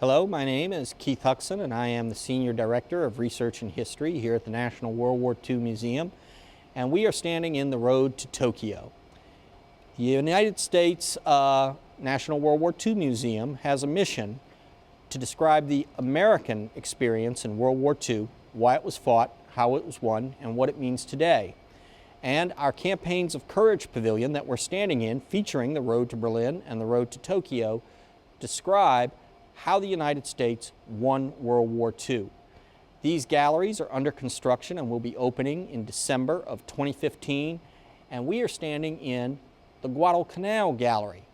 Hello, my name is Keith Huxon and I am the Senior Director of Research and History here at the National World War II Museum, and we are standing in the road to Tokyo. The United States National World War II Museum has a mission to describe the American experience in World War II, why it was fought, how it was won, and what it means today. And our Campaigns of Courage Pavilion that we're standing in, featuring the road to Berlin and the road to Tokyo, describe how the United States won World War II. These galleries are under construction and will be opening in December of 2015, and we are standing in the Guadalcanal Gallery.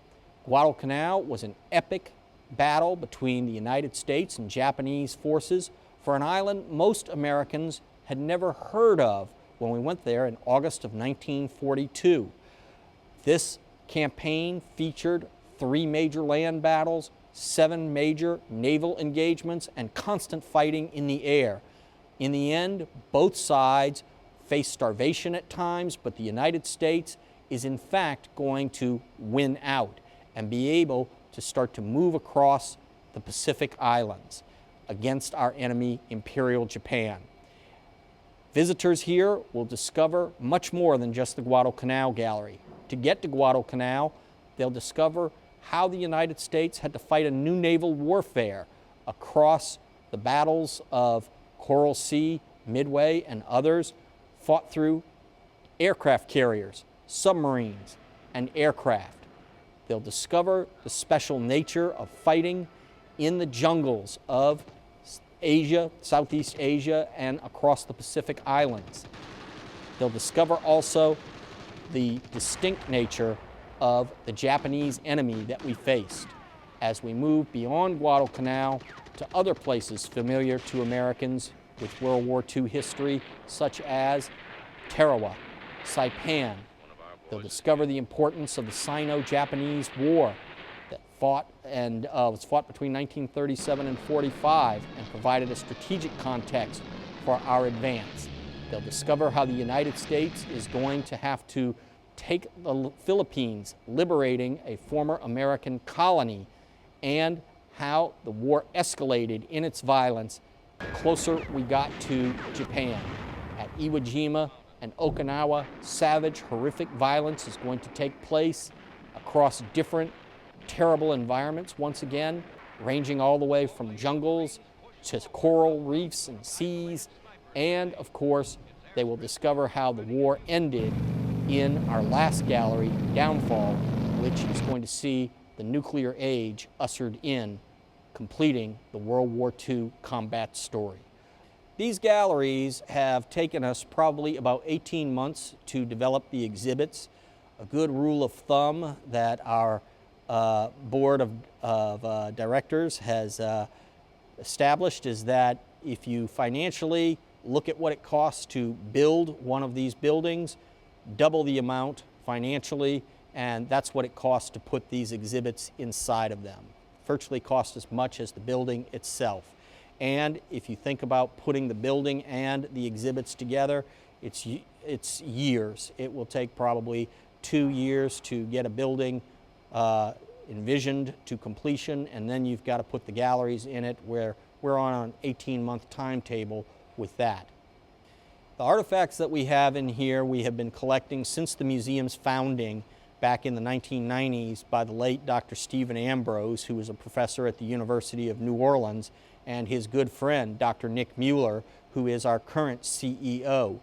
Guadalcanal was an epic battle between the United States and Japanese forces for an island most Americans had never heard of when we went there in August of 1942. This campaign featured 3 major land battles, 7 major naval engagements, and constant fighting in the air. In the end, both sides faced starvation at times, but the United States is in fact going to win out and be able to start to move across the Pacific Islands against our enemy, Imperial Japan. Visitors here will discover much more than just the Guadalcanal Gallery. To get to Guadalcanal, they'll discover how the United States had to fight a new naval warfare across the battles of Coral Sea, Midway, and others, fought through aircraft carriers, submarines, and aircraft. They'll discover the special nature of fighting in the jungles of Asia, Southeast Asia, and across the Pacific Islands. They'll discover also the distinct nature of the Japanese enemy that we faced as we move beyond Guadalcanal to other places familiar to Americans with World War II history, such as Tarawa, Saipan. They'll discover the importance of the Sino-Japanese War that was fought between 1937 and 45 and provided a strategic context for our advance. They'll discover how the United States is going to have to take the Philippines, liberating a former American colony, and how the war escalated in its violence the closer we got to Japan. At Iwo Jima and Okinawa, savage, horrific violence is going to take place across different terrible environments, once again, ranging all the way from jungles to coral reefs and seas, and of course, they will discover how the war ended in our last gallery, Downfall, which is going to see the nuclear age ushered in, completing the World War II combat story. These galleries have taken us probably about 18 months to develop the exhibits. A good rule of thumb that our board of directors has established is that if you financially look at what it costs to build one of these buildings, double the amount financially, and that's what it costs to put these exhibits inside of them. Virtually costs as much as the building itself. And if you think about putting the building and the exhibits together, it's years. It will take probably 2 years to get a building envisioned to completion, and then you've got to put the galleries in it, where we're on an 18-month timetable with that. The artifacts that we have in here we have been collecting since the museum's founding back in the 1990s by the late Dr. Stephen Ambrose, who was a professor at the University of New Orleans, and his good friend, Dr. Nick Mueller, who is our current CEO.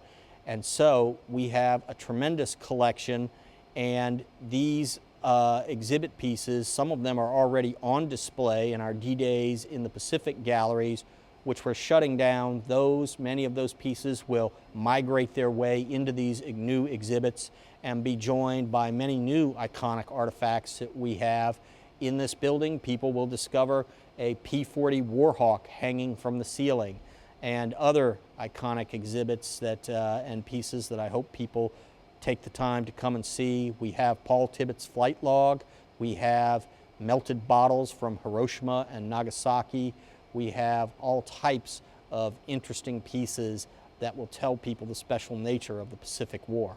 And so we have a tremendous collection, and these exhibit pieces, some of them are already on display in our D-Days in the Pacific galleries, which we're shutting down. Many of those pieces will migrate their way into these new exhibits and be joined by many new iconic artifacts that we have in this building. People will discover a P-40 Warhawk hanging from the ceiling, and other iconic exhibits and pieces that I hope people take the time to come and see. We have Paul Tibbetts' flight log. We have melted bottles from Hiroshima and Nagasaki. We have all types of interesting pieces that will tell people the special nature of the Pacific War.